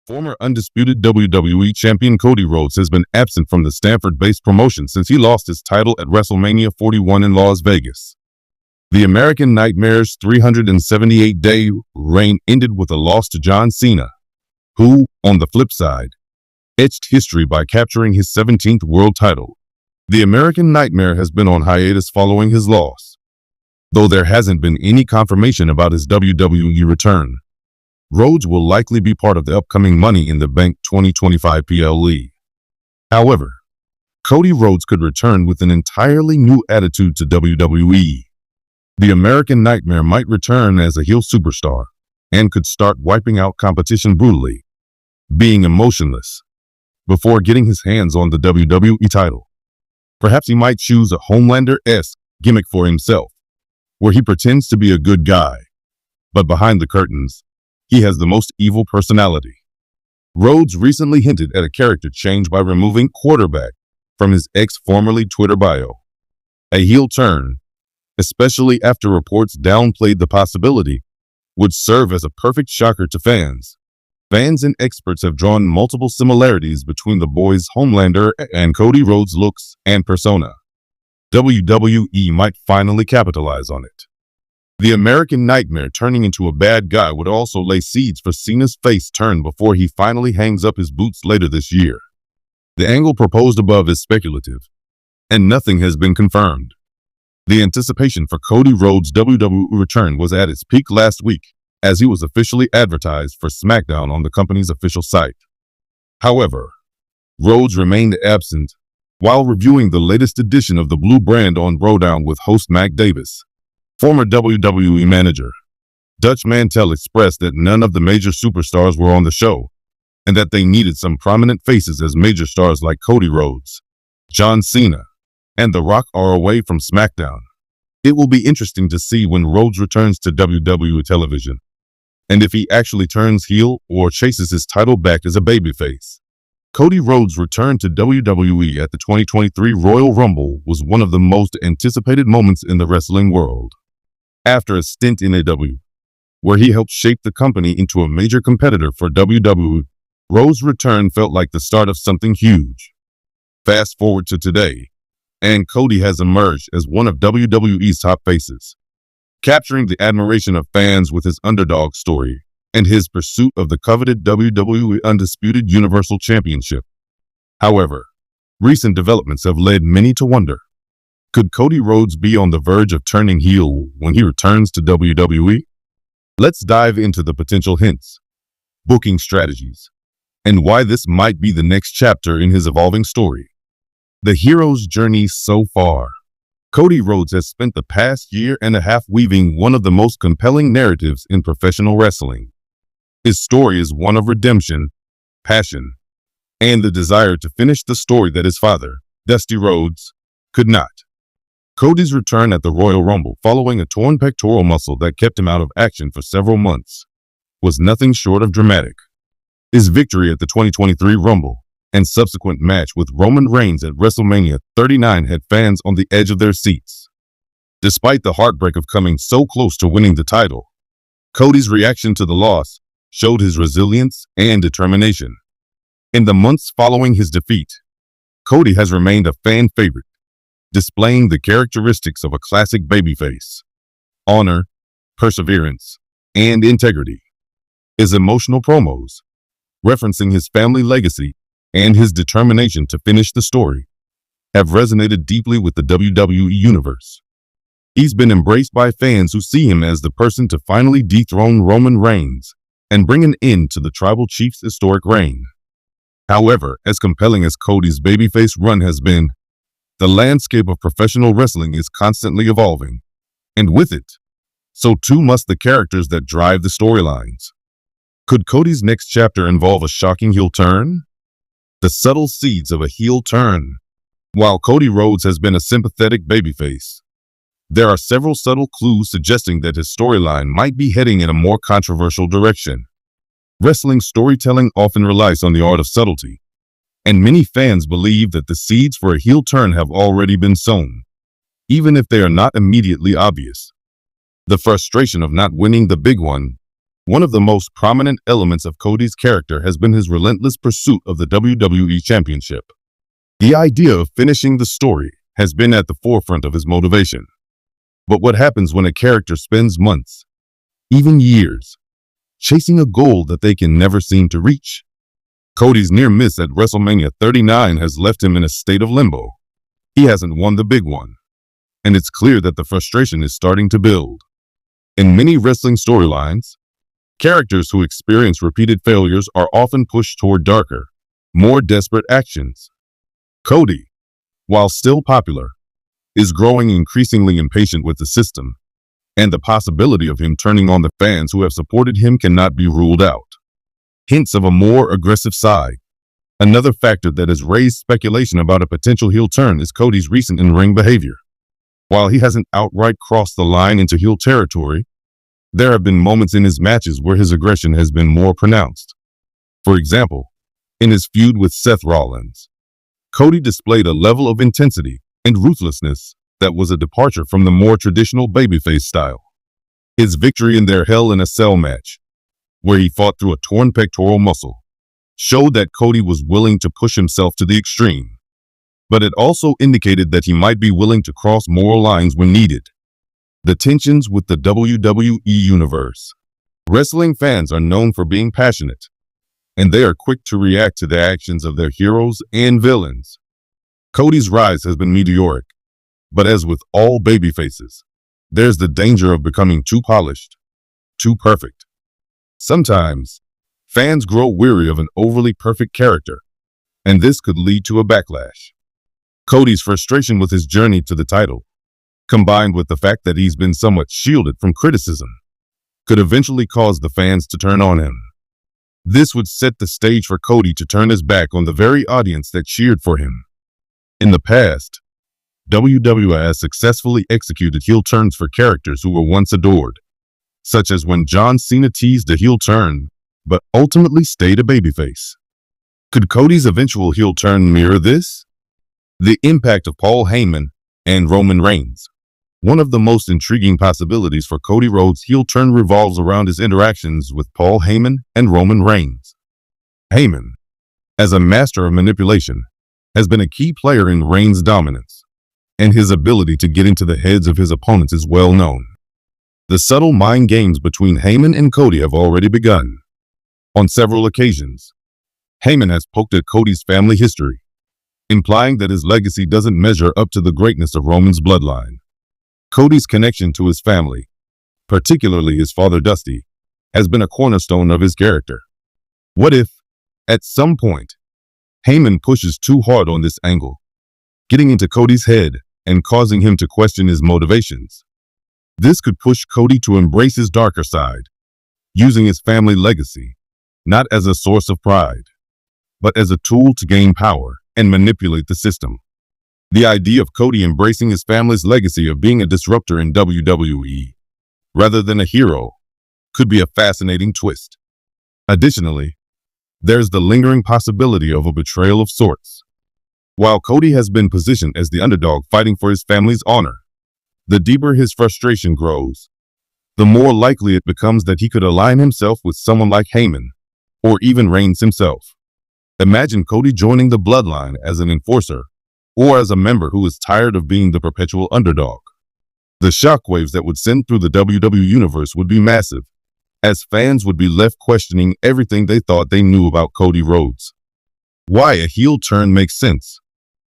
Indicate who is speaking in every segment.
Speaker 1: Former undisputed WWE champion Cody Rhodes has been absent from the Stanford-based promotion since he lost his title at WrestleMania 41 in Las Vegas. The American Nightmare's 378-day reign ended with a loss to John Cena, who, on the flip side, etched history by capturing his 17th world title. The American Nightmare has been on hiatus following his loss, though there hasn't been any confirmation about his WWE return. Rhodes will likely be part of the upcoming Money in the Bank 2025 PLE. However, Cody Rhodes could return with an entirely new attitude to WWE. The American Nightmare might return as a heel superstar and could start wiping out competition brutally, being emotionless, before getting his hands on the WWE title. Perhaps he might choose a Homelander-esque gimmick for himself, where he pretends to be a good guy, but behind the curtains, he has the most evil personality. Rhodes recently hinted at a character change by removing quarterback from his X formerly Twitter bio. A heel turn, especially after reports downplayed the possibility, would serve as a perfect shocker to fans. Fans and experts have drawn multiple similarities between the boys' Homelander and Cody Rhodes' looks and persona. WWE might finally capitalize on it. The American Nightmare turning into a bad guy would also lay seeds for Cena's face turn before he finally hangs up his boots later this year. The angle proposed above is speculative, and nothing has been confirmed. The anticipation for Cody Rhodes' WWE return was at its peak last week, as he was officially advertised for SmackDown on the company's official site. However, Rhodes remained absent while reviewing the latest edition of the Blue Brand on Throwdown with host Mac Davis. Former WWE manager Dutch Mantel expressed that none of the major superstars were on the show, and that they needed some prominent faces as major stars like Cody Rhodes, John Cena, and The Rock are away from SmackDown. It will be interesting to see when Rhodes returns to WWE television, and if he actually turns heel or chases his title back as a babyface. Cody Rhodes' return to WWE at the 2023 Royal Rumble was one of the most anticipated moments in the wrestling world. After a stint in AEW, where he helped shape the company into a major competitor for WWE, Rhodes' return felt like the start of something huge. Fast forward to today, and Cody has emerged as one of WWE's top faces, capturing the admiration of fans with his underdog story and his pursuit of the coveted WWE Undisputed Universal Championship. However, recent developments have led many to wonder, could Cody Rhodes be on the verge of turning heel when he returns to WWE? Let's dive into the potential hints, booking strategies, and why this might be the next chapter in his evolving story. The hero's journey so far. Cody Rhodes has spent the past year and a half weaving one of the most compelling narratives in professional wrestling. His story is one of redemption, passion, and the desire to finish the story that his father, Dusty Rhodes, could not. Cody's return at the Royal Rumble following a torn pectoral muscle that kept him out of action for several months was nothing short of dramatic. His victory at the 2023 Rumble and subsequent match with Roman Reigns at WrestleMania 39 had fans on the edge of their seats. Despite the heartbreak of coming so close to winning the title, Cody's reaction to the loss showed his resilience and determination. In the months following his defeat, Cody has remained a fan favorite, displaying the characteristics of a classic babyface: honor, perseverance, and integrity. His emotional promos, referencing his family legacy and his determination to finish the story, have resonated deeply with the WWE Universe. He's been embraced by fans who see him as the person to finally dethrone Roman Reigns and bring an end to the Tribal Chief's historic reign. However, as compelling as Cody's babyface run has been, the landscape of professional wrestling is constantly evolving, and with it, so too must the characters that drive the storylines. Could Cody's next chapter involve a shocking heel turn? The subtle seeds of a heel turn. While Cody Rhodes has been a sympathetic babyface, there are several subtle clues suggesting that his storyline might be heading in a more controversial direction. Wrestling storytelling often relies on the art of subtlety, and many fans believe that the seeds for a heel turn have already been sown, even if they are not immediately obvious. The frustration of not winning the big one One of the most prominent elements of Cody's character has been his relentless pursuit of the WWE Championship. The idea of finishing the story has been at the forefront of his motivation. But what happens when a character spends months, even years, chasing a goal that they can never seem to reach? Cody's near miss at WrestleMania 39 has left him in a state of limbo. He hasn't won the big one, and it's clear that the frustration is starting to build. In many wrestling storylines, characters who experience repeated failures are often pushed toward darker, more desperate actions. Cody, while still popular, is growing increasingly impatient with the system, and the possibility of him turning on the fans who have supported him cannot be ruled out. Hints of a more aggressive side. Another factor that has raised speculation about a potential heel turn is Cody's recent in-ring behavior. While he hasn't outright crossed the line into heel territory, there have been moments in his matches where his aggression has been more pronounced. For example, in his feud with Seth Rollins, Cody displayed a level of intensity and ruthlessness that was a departure from the more traditional babyface style. His victory in their Hell in a Cell match, where he fought through a torn pectoral muscle, showed that Cody was willing to push himself to the extreme. But it also indicated that he might be willing to cross moral lines when needed. The tensions with the WWE Universe. Wrestling fans are known for being passionate, and they are quick to react to the actions of their heroes and villains. Cody's rise has been meteoric, but as with all babyfaces, there's the danger of becoming too polished, too perfect. Sometimes, fans grow weary of an overly perfect character, and this could lead to a backlash. Cody's frustration with his journey to the title, combined with the fact that he's been somewhat shielded from criticism, could eventually cause the fans to turn on him. This would set the stage for Cody to turn his back on the very audience that cheered for him. In the past, WWE has successfully executed heel turns for characters who were once adored, such as when John Cena teased a heel turn, but ultimately stayed a babyface. Could Cody's eventual heel turn mirror this? The impact of Paul Heyman and Roman Reigns. One of the most intriguing possibilities for Cody Rhodes' heel turn revolves around his interactions with Paul Heyman and Roman Reigns. Heyman, as a master of manipulation, has been a key player in Reigns' dominance, and his ability to get into the heads of his opponents is well known. The subtle mind games between Heyman and Cody have already begun. On several occasions, Heyman has poked at Cody's family history, implying that his legacy doesn't measure up to the greatness of Roman's bloodline. Cody's connection to his family, particularly his father Dusty, has been a cornerstone of his character. What if, at some point, Heyman pushes too hard on this angle, getting into Cody's head and causing him to question his motivations? This could push Cody to embrace his darker side, using his family legacy, not as a source of pride, but as a tool to gain power and manipulate the system. The idea of Cody embracing his family's legacy of being a disruptor in WWE, rather than a hero, could be a fascinating twist. Additionally, there's the lingering possibility of a betrayal of sorts. While Cody has been positioned as the underdog fighting for his family's honor, the deeper his frustration grows, the more likely it becomes that he could align himself with someone like Heyman, or even Reigns himself. Imagine Cody joining the bloodline as an enforcer, or as a member who is tired of being the perpetual underdog. The shockwaves that would send through the WWE Universe would be massive, as fans would be left questioning everything they thought they knew about Cody Rhodes. Why a heel turn makes sense.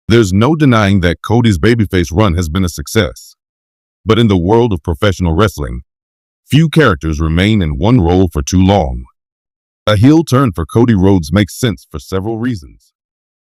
Speaker 1: There's no denying that Cody's babyface run has been a success. But in the world of professional wrestling, few characters remain in one role for too long. A heel turn for Cody Rhodes makes sense for several reasons.